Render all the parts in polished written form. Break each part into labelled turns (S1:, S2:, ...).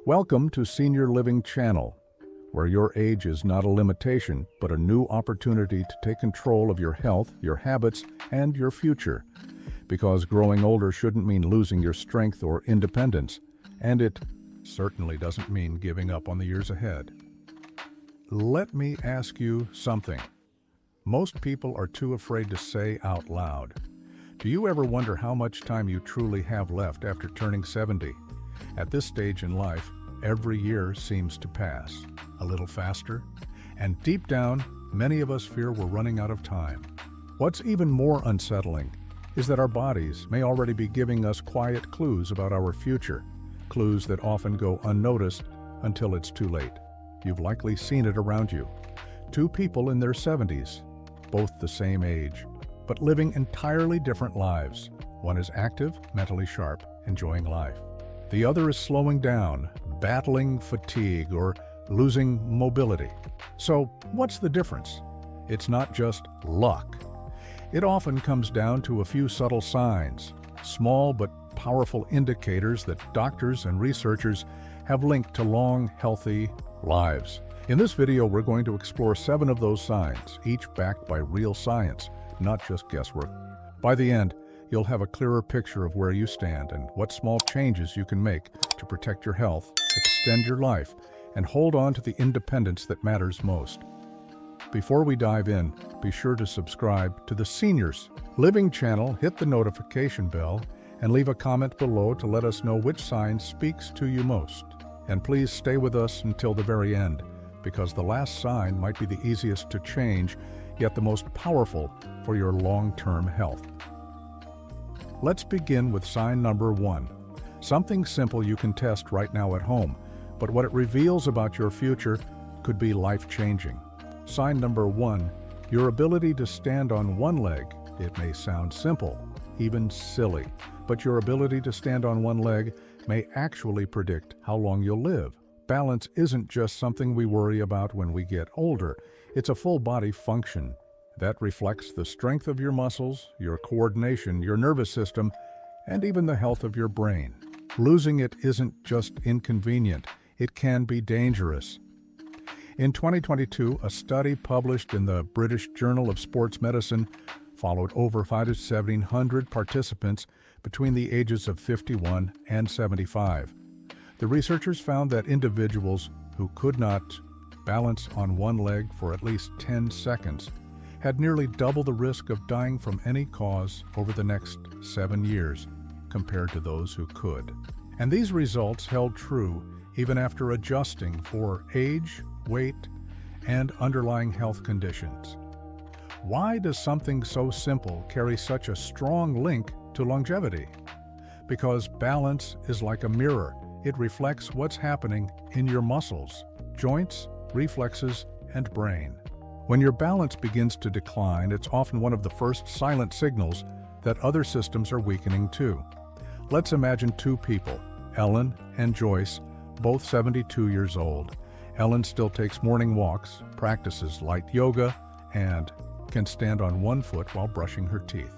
S1: Welcome to Senior Living Channel, where your age is not a limitation, but a new opportunity to take control of your health, your habits, and your future. Because growing older shouldn't mean losing your strength or independence, and it certainly doesn't mean giving up on the years ahead. Let me ask you something. Most people are too afraid to say out loud. Do you ever wonder how much time you truly have left after turning 70? At this stage in life, every year seems to pass a little faster, and deep down, many of us fear we're running out of time. What's even more unsettling is that our bodies may already be giving us quiet clues about our future, clues that often go unnoticed until it's too late. You've likely seen it around you. Two people in their 70s, both the same age, but living entirely different lives. One is active, mentally sharp, enjoying life. The other is slowing down, battling fatigue, or losing mobility. So, what's the difference? It's not just luck. It often comes down to a few subtle signs, small but powerful indicators that doctors and researchers have linked to long, healthy lives. In this video, we're going to explore 7 of those signs, each backed by real science, not just guesswork. By the end, you'll have a clearer picture of where you stand and what small changes you can make to protect your health, extend your life, and hold on to the independence that matters most. Before we dive in, be sure to subscribe to the Seniors Living channel, hit the notification bell, and leave a comment below to let us know which sign speaks to you most. And please stay with us until the very end, because the last sign might be the easiest to change, yet the most powerful for your long-term health. Let's begin with sign number 1. Something simple you can test right now at home, but what it reveals about your future could be life-changing. Sign number 1, your ability to stand on one leg. It may sound simple, even silly, but your ability to stand on one leg may actually predict how long you'll live. Balance isn't just something we worry about when we get older. It's a full-body function that reflects the strength of your muscles, your coordination, your nervous system, and even the health of your brain. Losing it isn't just inconvenient, it can be dangerous. In 2022, a study published in the British Journal of Sports Medicine followed over 1,700 participants between the ages of 51 and 75. The researchers found that individuals who could not balance on one leg for at least 10 seconds had nearly double the risk of dying from any cause over the next 7 years compared to those who could. And these results held true even after adjusting for age, weight, and underlying health conditions. Why does something so simple carry such a strong link to longevity? Because balance is like a mirror. It reflects what's happening in your muscles, joints, reflexes, and brain. When your balance begins to decline, it's often one of the first silent signals that other systems are weakening too. Let's imagine 2 people, Ellen and Joyce, both 72 years old. Ellen still takes morning walks, practices light yoga, and can stand on one foot while brushing her teeth.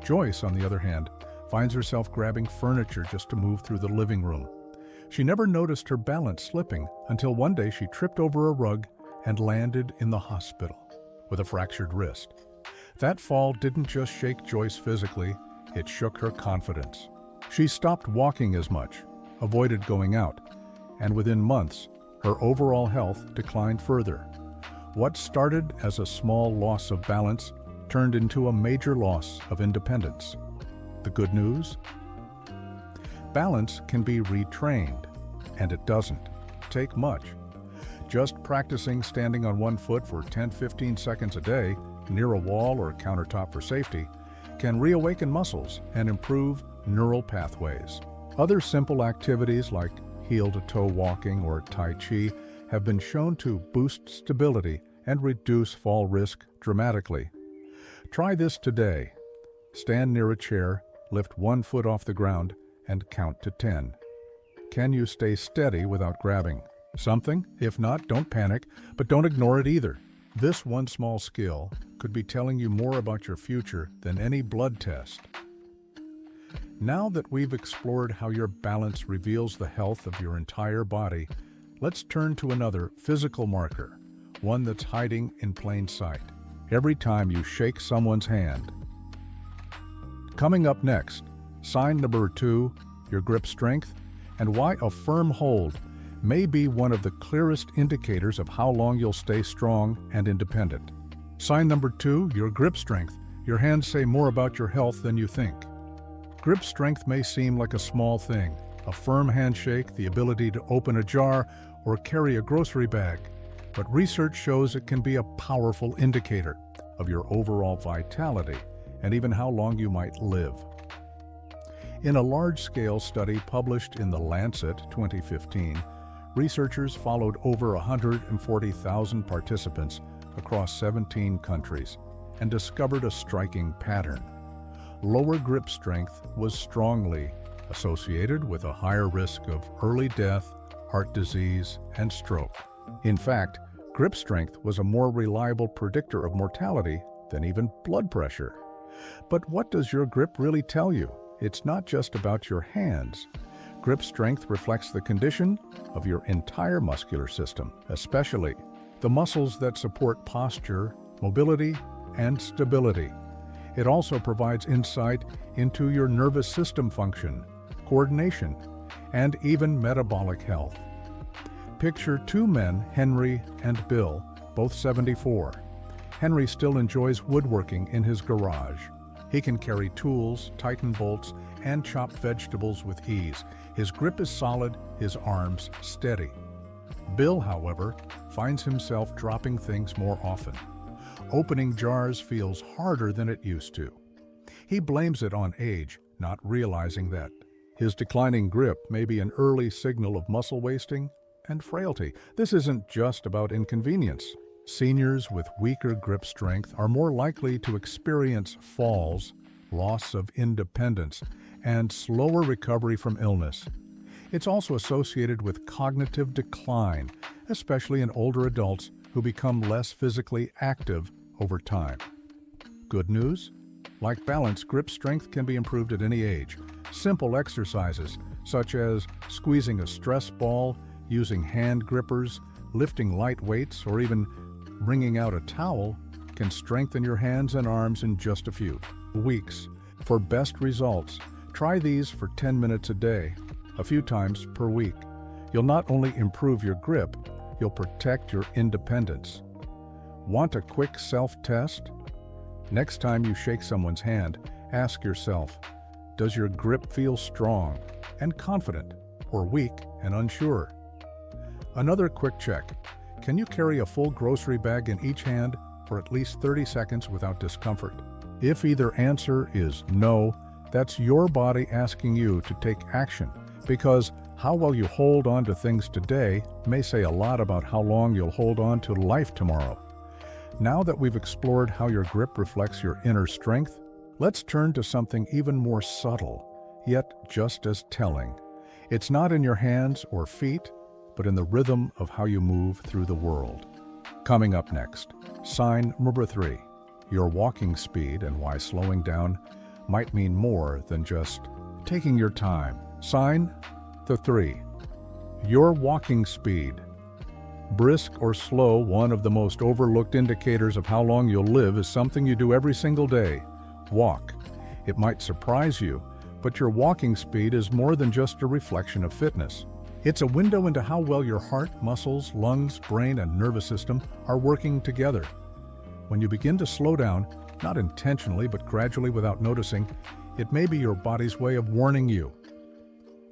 S1: Joyce, on the other hand, finds herself grabbing furniture just to move through the living room. She never noticed her balance slipping until one day she tripped over a rug and landed in the hospital with a fractured wrist. That fall didn't just shake Joyce physically, it shook her confidence. She stopped walking as much, avoided going out, and within months, her overall health declined further. What started as a small loss of balance turned into a major loss of independence. The good news? Balance can be retrained, and it doesn't take much. Just practicing standing on one foot for 10-15 seconds a day near a wall or countertop for safety can reawaken muscles and improve neural pathways. Other simple activities like heel-to-toe walking or Tai Chi have been shown to boost stability and reduce fall risk dramatically. Try this today. Stand near a chair, lift one foot off the ground, and count to 10. Can you stay steady without grabbing something? If not, don't panic, but don't ignore it either. This one small skill could be telling you more about your future than any blood test. Now that we've explored how your balance reveals the health of your entire body, let's turn to another physical marker, one that's hiding in plain sight. Every time you shake someone's hand. Coming up next, sign number 2, your grip strength, and why a firm hold may be one of the clearest indicators of how long you'll stay strong and independent. Sign number 2, your grip strength. Your hands say more about your health than you think. Grip strength may seem like a small thing, a firm handshake, the ability to open a jar, or carry a grocery bag, but research shows it can be a powerful indicator of your overall vitality and even how long you might live. In a large-scale study published in The Lancet 2015, researchers followed over 140,000 participants across 17 countries and discovered a striking pattern. Lower grip strength was strongly associated with a higher risk of early death, heart disease, and stroke. In fact, grip strength was a more reliable predictor of mortality than even blood pressure. But what does your grip really tell you? It's not just about your hands. Grip strength reflects the condition of your entire muscular system, especially the muscles that support posture, mobility, and stability. It also provides insight into your nervous system function, coordination, and even metabolic health. Picture 2 men, Henry and Bill, both 74. Henry still enjoys woodworking in his garage. He can carry tools, tighten bolts, and chop vegetables with ease. His grip is solid, his arms steady. Bill, however, finds himself dropping things more often. Opening jars feels harder than it used to. He blames it on age, not realizing that his declining grip may be an early signal of muscle wasting and frailty. This isn't just about inconvenience. Seniors with weaker grip strength are more likely to experience falls, loss of independence, and slower recovery from illness. It's also associated with cognitive decline, especially in older adults who become less physically active over time. Good news? Like balance, grip strength can be improved at any age. Simple exercises, such as squeezing a stress ball, using hand grippers, lifting light weights, or even wringing out a towel, can strengthen your hands and arms in just a few weeks. For best results, try these for 10 minutes a day, a few times per week. You'll not only improve your grip, you'll protect your independence. Want a quick self-test? Next time you shake someone's hand, ask yourself, does your grip feel strong and confident, or weak and unsure? Another quick check. Can you carry a full grocery bag in each hand for at least 30 seconds without discomfort? If either answer is no, that's your body asking you to take action, because how well you hold on to things today may say a lot about how long you'll hold on to life tomorrow. Now that we've explored how your grip reflects your inner strength, let's turn to something even more subtle, yet just as telling. It's not in your hands or feet, but in the rhythm of how you move through the world. Coming up next, sign number 3, your walking speed and why slowing down might mean more than just taking your time. Sign the 3, your walking speed. Brisk or slow, one of the most overlooked indicators of how long you'll live is something you do every single day. Walk. It might surprise you, but your walking speed is more than just a reflection of fitness. It's a window into how well your heart, muscles, lungs, brain, and nervous system are working together. When you begin to slow down, not intentionally but gradually without noticing, it may be your body's way of warning you.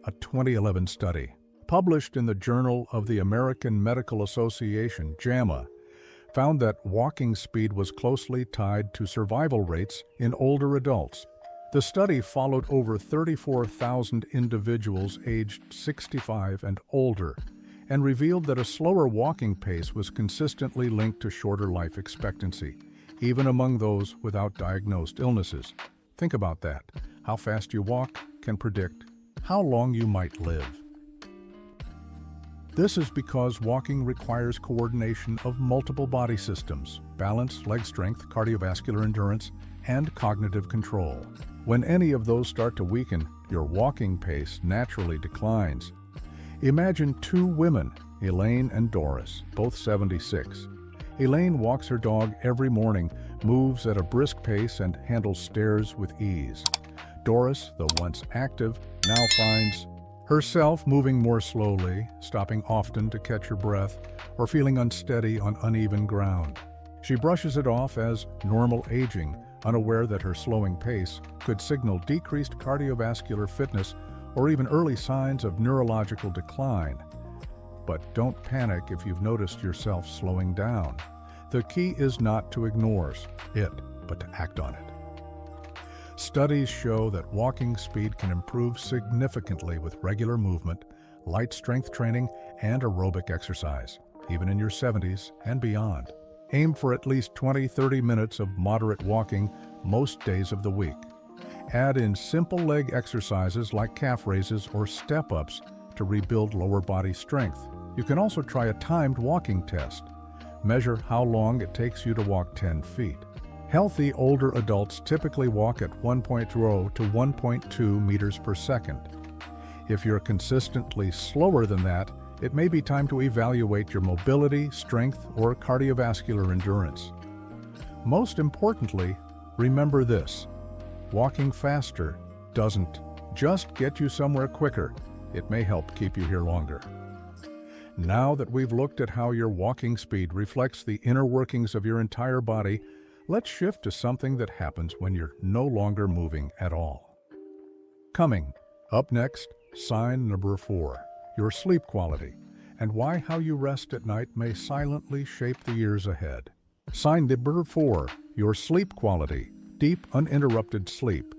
S1: A 2011 study, published in the Journal of the American Medical Association, JAMA, found that walking speed was closely tied to survival rates in older adults. The study followed over 34,000 individuals aged 65 and older and revealed that a slower walking pace was consistently linked to shorter life expectancy, even among those without diagnosed illnesses. Think about that. How fast you walk can predict how long you might live. This is because walking requires coordination of multiple body systems: balance, leg strength, cardiovascular endurance, and cognitive control. When any of those start to weaken, your walking pace naturally declines. Imagine two women, Elaine and Doris, both 76. Elaine walks her dog every morning, moves at a brisk pace, and handles stairs with ease. Doris, though once active, now finds herself moving more slowly, stopping often to catch her breath, or feeling unsteady on uneven ground. She brushes it off as normal aging, unaware that her slowing pace could signal decreased cardiovascular fitness or even early signs of neurological decline. But don't panic if you've noticed yourself slowing down. The key is not to ignore it, but to act on it. Studies show that walking speed can improve significantly with regular movement, light strength training, and aerobic exercise, even in your 70s and beyond. Aim for at least 20-30 minutes of moderate walking most days of the week. Add in simple leg exercises like calf raises or step-ups to rebuild lower body strength. You can also try a timed walking test. Measure how long it takes you to walk 10 feet. Healthy older adults typically walk at 1.0 to 1.2 meters per second. If you're consistently slower than that, it may be time to evaluate your mobility, strength, or cardiovascular endurance. Most importantly, remember this: walking faster doesn't just get you somewhere quicker, it may help keep you here longer. Now that we've looked at how your walking speed reflects the inner workings of your entire body, let's shift to something that happens when you're no longer moving at all. Coming up next, sign number 4, your sleep quality, and why how you rest at night may silently shape the years ahead. Sign number 4, your sleep quality, deep, uninterrupted sleep.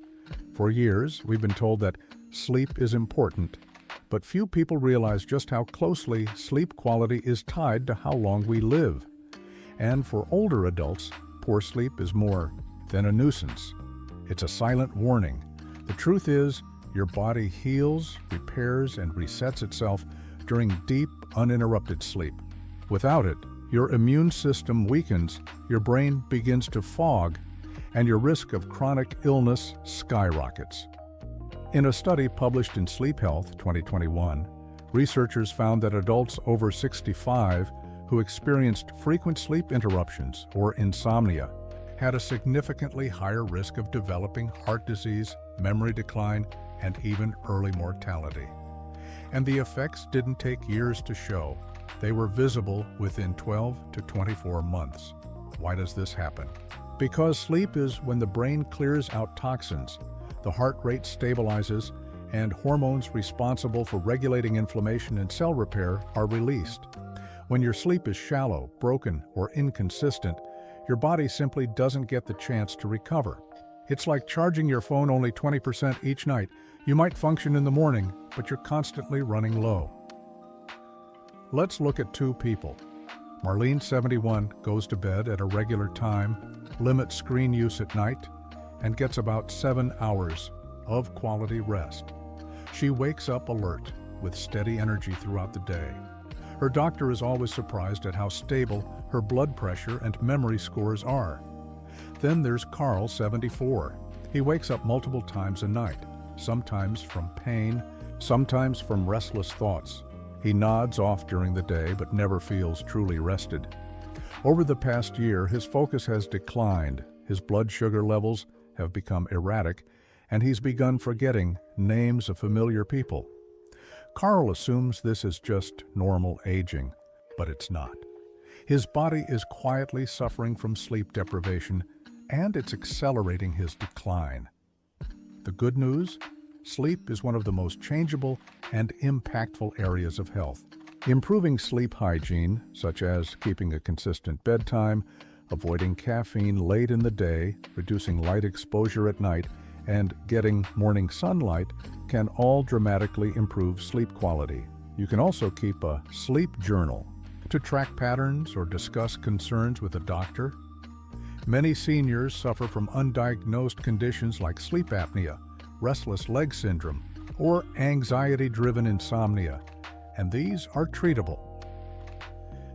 S1: For years, we've been told that sleep is important, but few people realize just how closely sleep quality is tied to how long we live. And for older adults, poor sleep is more than a nuisance. It's a silent warning. The truth is, your body heals, repairs, and resets itself during deep, uninterrupted sleep. Without it, your immune system weakens, your brain begins to fog, and your risk of chronic illness skyrockets. In a study published in Sleep Health 2021, researchers found that adults over 65 who experienced frequent sleep interruptions or insomnia had a significantly higher risk of developing heart disease, memory decline, and even early mortality. And the effects didn't take years to show. They were visible within 12 to 24 months. Why does this happen? Because sleep is when the brain clears out toxins, the heart rate stabilizes, and hormones responsible for regulating inflammation and cell repair are released. When your sleep is shallow, broken, or inconsistent, your body simply doesn't get the chance to recover. It's like charging your phone only 20% each night. You might function in the morning, but you're constantly running low. Let's look at two people. Marlene, 71, goes to bed at a regular time, limits screen use at night, and gets about 7 hours of quality rest. She wakes up alert, with steady energy throughout the day. Her doctor is always surprised at how stable her blood pressure and memory scores are. Then there's Carl, 74. He wakes up multiple times a night, sometimes from pain, sometimes from restless thoughts. He nods off during the day but never feels truly rested. Over the past year, his focus has declined, his blood sugar levels have become erratic, and he's begun forgetting names of familiar people. Carl assumes this is just normal aging, but it's not. His body is quietly suffering from sleep deprivation, and it's accelerating his decline. The good news? Sleep is one of the most changeable and impactful areas of health. Improving sleep hygiene, such as keeping a consistent bedtime, avoiding caffeine late in the day, reducing light exposure at night, and getting morning sunlight can all dramatically improve sleep quality. You can also keep a sleep journal to track patterns or discuss concerns with a doctor. Many seniors suffer from undiagnosed conditions like sleep apnea, restless leg syndrome, or anxiety-driven insomnia, and these are treatable.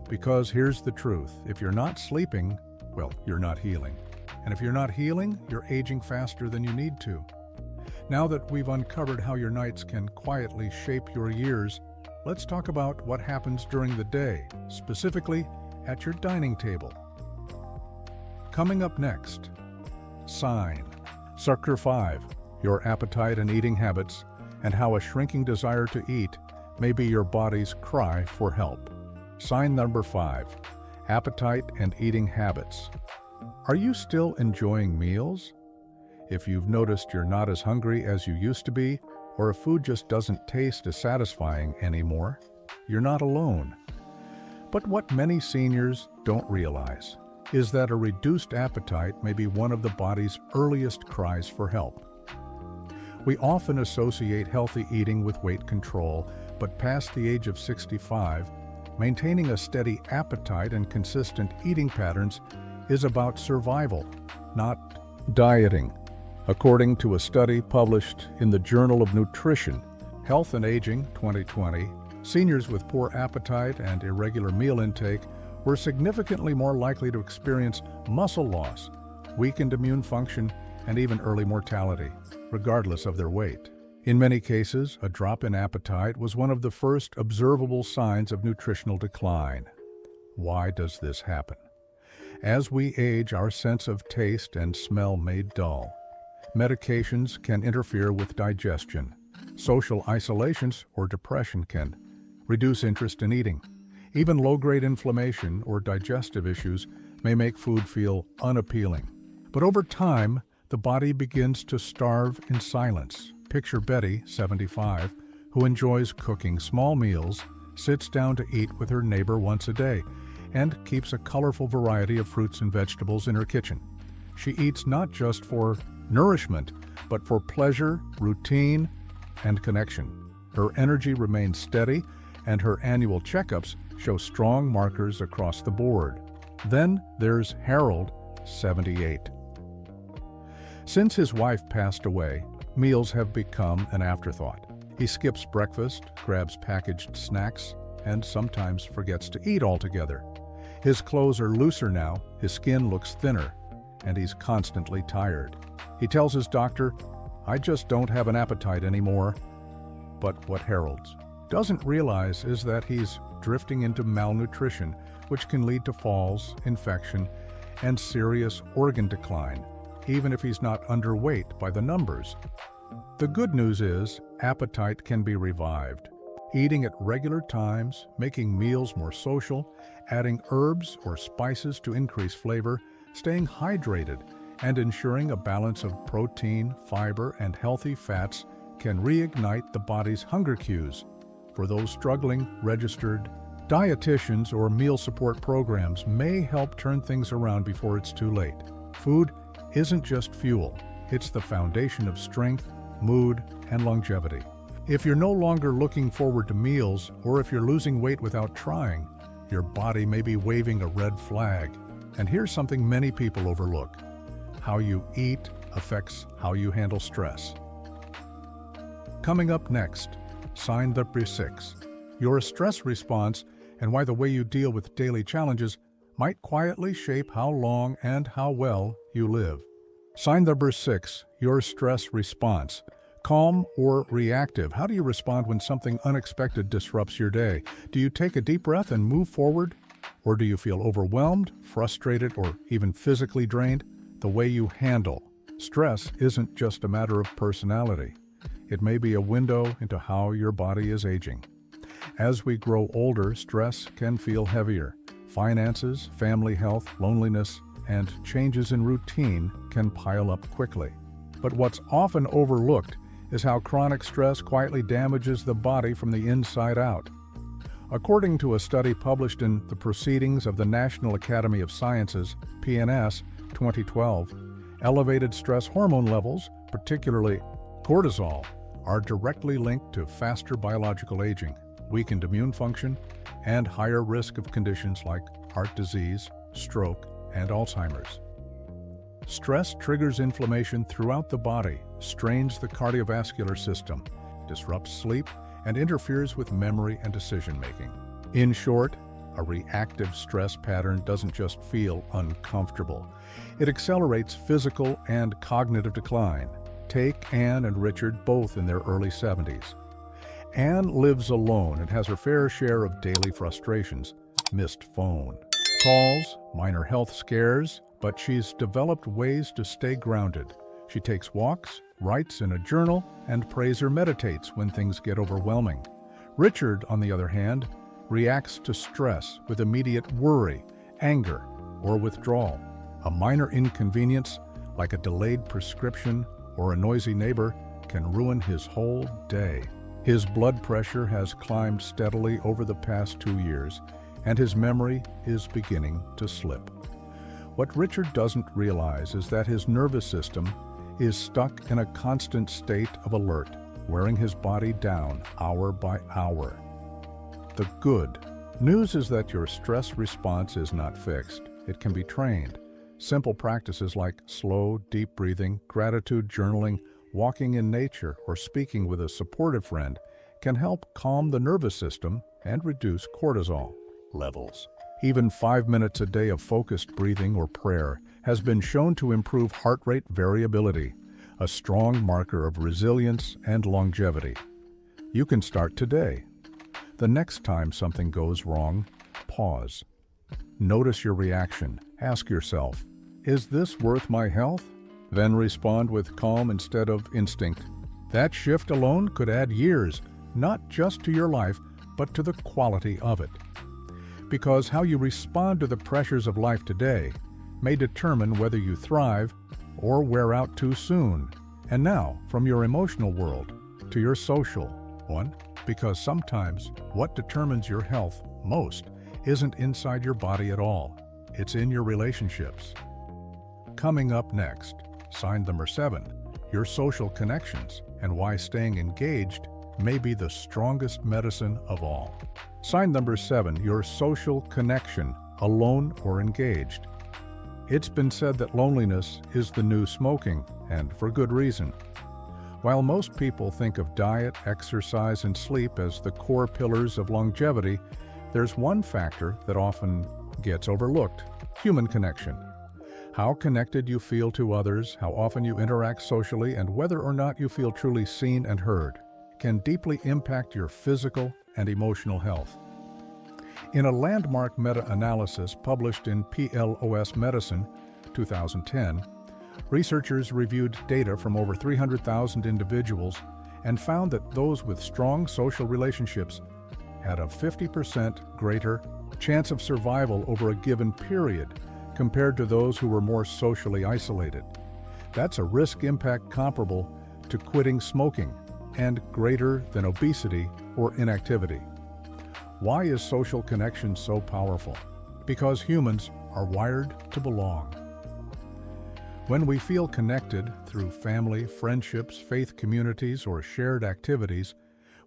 S1: Because here's the truth, if you're not sleeping, well, you're not healing. And if you're not healing, you're aging faster than you need to. Now that we've uncovered how your nights can quietly shape your years, let's talk about what happens during the day, specifically at your dining table. Coming up next, sign. Sector 5, your appetite and eating habits, and how a shrinking desire to eat may be your body's cry for help. Sign number 5, appetite and eating habits. Are you still enjoying meals? If you've noticed you're not as hungry as you used to be, or if food just doesn't taste as satisfying anymore, you're not alone. But what many seniors don't realize is that a reduced appetite may be one of the body's earliest cries for help. We often associate healthy eating with weight control, but past the age of 65, maintaining a steady appetite and consistent eating patterns is about survival, not dieting. According to a study published in the Journal of Nutrition, Health and Aging 2020, seniors with poor appetite and irregular meal intake were significantly more likely to experience muscle loss, weakened immune function, and even early mortality, regardless of their weight. In many cases, a drop in appetite was one of the first observable signs of nutritional decline. Why does this happen? As we age, our sense of taste and smell may dull. Medications can interfere with digestion. Social isolations or depression can reduce interest in eating. Even low-grade inflammation or digestive issues may make food feel unappealing. But over time, the body begins to starve in silence. Picture Betty, 75, who enjoys cooking small meals, sits down to eat with her neighbor once a day, and keeps a colorful variety of fruits and vegetables in her kitchen. She eats not just for nourishment, but for pleasure, routine, and connection. Her energy remains steady, and her annual checkups show strong markers across the board. Then there's Harold, 78. Since his wife passed away, meals have become an afterthought. He skips breakfast, grabs packaged snacks, and sometimes forgets to eat altogether. His clothes are looser now, his skin looks thinner, and he's constantly tired. He tells his doctor, "I just don't have an appetite anymore." But what Harold doesn't realize is that he's drifting into malnutrition, which can lead to falls, infection, and serious organ decline, even if he's not underweight by the numbers. The good news is appetite can be revived. Eating at regular times, making meals more social, adding herbs or spices to increase flavor, staying hydrated, and ensuring a balance of protein, fiber, and healthy fats can reignite the body's hunger cues. For those struggling, registered dietitians or meal support programs may help turn things around before it's too late. Food isn't just fuel, it's the foundation of strength, mood, and longevity. If you're no longer looking forward to meals, or if you're losing weight without trying, your body may be waving a red flag. And here's something many people overlook: how you eat affects how you handle stress. Coming up next, sign number 6, your stress response and why the way you deal with daily challenges might quietly shape how long and how well you live. Sign number 6, your stress response. Calm or reactive? How do you respond when something unexpected disrupts your day? Do you take a deep breath and move forward? Or do you feel overwhelmed, frustrated, or even physically drained? The way you handle stress isn't just a matter of personality. It may be a window into how your body is aging. As we grow older, stress can feel heavier. Finances, family health, loneliness, and changes in routine can pile up quickly. But what's often overlooked is how chronic stress quietly damages the body from the inside out. According to a study published in the Proceedings of the National Academy of Sciences, PNS, 2012, elevated stress hormone levels, particularly cortisol, are directly linked to faster biological aging, weakened immune function, and higher risk of conditions like heart disease, stroke, and Alzheimer's. Stress triggers inflammation throughout the body, strains the cardiovascular system, disrupts sleep, and interferes with memory and decision-making. In short, A reactive stress pattern doesn't just feel uncomfortable. It accelerates physical and cognitive decline. Take Anne and Richard both in their early 70s. Anne lives alone and has her fair share of daily frustrations. Missed phone calls, minor health scares, but she's developed ways to stay grounded. She takes walks, writes in a journal, and prays or meditates when things get overwhelming. Richard, on the other hand, reacts to stress with immediate worry, anger, or withdrawal. A minor inconvenience, like a delayed prescription or a noisy neighbor, can ruin his whole day. His blood pressure has climbed steadily over the past 2 years, and his memory is beginning to slip. What Richard doesn't realize is that his nervous system is stuck in a constant state of alert, wearing his body down hour by hour. The good news is that your stress response is not fixed. It can be trained. Simple practices like slow, deep breathing, gratitude journaling, walking in nature, or speaking with a supportive friend can help calm the nervous system and reduce cortisol levels. Even 5 minutes a day of focused breathing or prayer has been shown to improve heart rate variability, a strong marker of resilience and longevity. You can start today. The next time something goes wrong, pause. Notice your reaction. Ask yourself, is this worth my health? Then respond with calm instead of instinct. That shift alone could add years, not just to your life, but to the quality of it. Because how you respond to the pressures of life today may determine whether you thrive or wear out too soon. And now, from your emotional world to your social one, because sometimes what determines your health most isn't inside your body at all. It's in your relationships. Coming up next, sign number 7, your social connections and why staying engaged may be the strongest medicine of all. Sign number 7, your social connection, alone or engaged. It's been said that loneliness is the new smoking, and for good reason. While most people think of diet, exercise, and sleep as the core pillars of longevity, there's one factor that often gets overlooked: human connection. How connected you feel to others, how often you interact socially, and whether or not you feel truly seen and heard can deeply impact your physical and emotional health. In a landmark meta-analysis published in PLOS Medicine, 2010, researchers reviewed data from over 300,000 individuals and found that those with strong social relationships had a 50% greater chance of survival over a given period compared to those who were more socially isolated. That's a risk impact comparable to quitting smoking and greater than obesity or inactivity. Why is social connection so powerful? Because humans are wired to belong. When we feel connected through family, friendships, faith communities, or shared activities,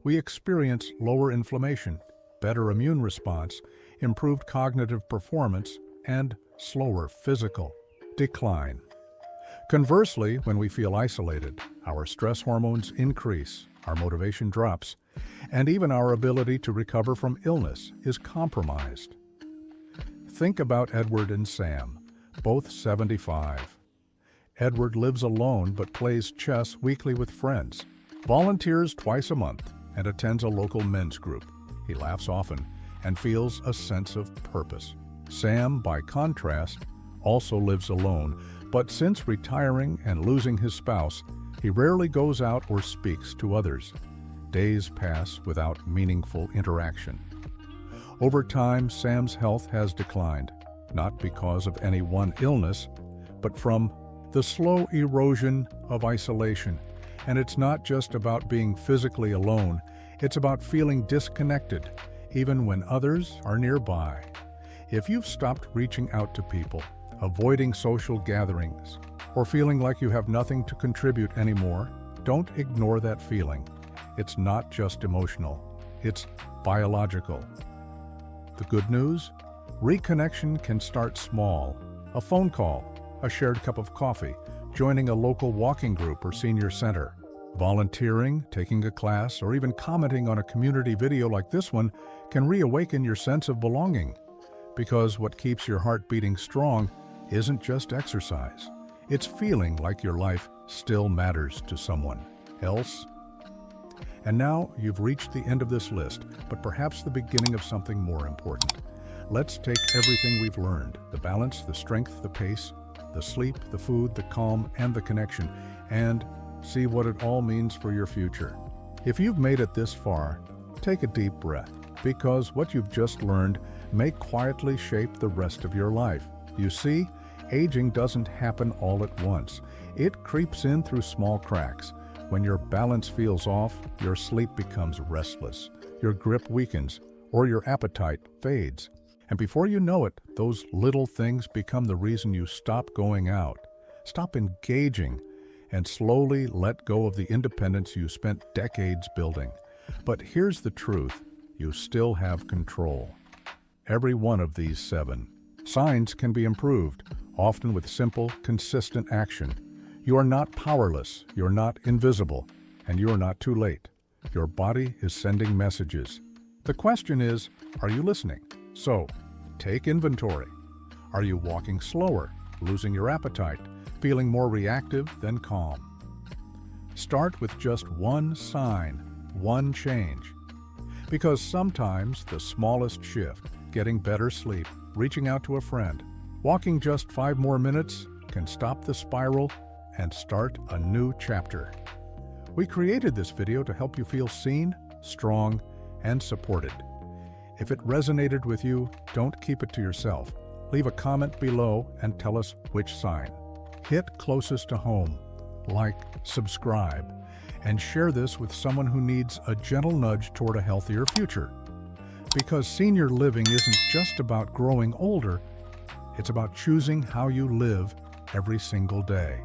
S1: we experience lower inflammation, better immune response, improved cognitive performance, and slower physical decline. Conversely, when we feel isolated, our stress hormones increase, our motivation drops, and even our ability to recover from illness is compromised. Think about Edward and Sam, both 75. Edward lives alone but plays chess weekly with friends, volunteers twice a month, and attends a local men's group. He laughs often and feels a sense of purpose. Sam, by contrast, also lives alone, but since retiring and losing his spouse, he rarely goes out or speaks to others. Days pass without meaningful interaction. Over time, Sam's health has declined, not because of any one illness, but from the slow erosion of isolation. And it's not just about being physically alone, it's about feeling disconnected, even when others are nearby. If you've stopped reaching out to people, avoiding social gatherings, or feeling like you have nothing to contribute anymore, don't ignore that feeling. It's not just emotional, it's biological. The good news? Reconnection can start small. A phone call, a shared cup of coffee, joining a local walking group or senior center. Volunteering, taking a class, or even commenting on a community video like this one can reawaken your sense of belonging. Because what keeps your heart beating strong isn't just exercise. It's feeling like your life still matters to someone else. And now you've reached the end of this list, but perhaps the beginning of something more important. Let's take everything we've learned, the balance, the strength, the pace, the sleep, the food, the calm, and the connection, and see what it all means for your future. If you've made it this far, take a deep breath, because what you've just learned may quietly shape the rest of your life. You see, aging doesn't happen all at once. It creeps in through small cracks. When your balance feels off, your sleep becomes restless, your grip weakens, or your appetite fades. And before you know it, those little things become the reason you stop going out, stop engaging, and slowly let go of the independence you spent decades building. But here's the truth, you still have control. Every one of these 7 signs can be improved, often with simple, consistent action. You are not powerless, you're not invisible, and you're not too late. Your body is sending messages. The question is, are you listening? So, take inventory. Are you walking slower, losing your appetite, feeling more reactive than calm? Start with just one sign, one change. Because sometimes the smallest shift, getting better sleep, reaching out to a friend, walking just 5 more minutes, can stop the spiral and start a new chapter. We created this video to help you feel seen, strong, and supported. If it resonated with you, don't keep it to yourself. Leave a comment below and tell us which sign. Hit closest to home, like, subscribe, and share this with someone who needs a gentle nudge toward a healthier future. Because senior living isn't just about growing older, it's about choosing how you live every single day.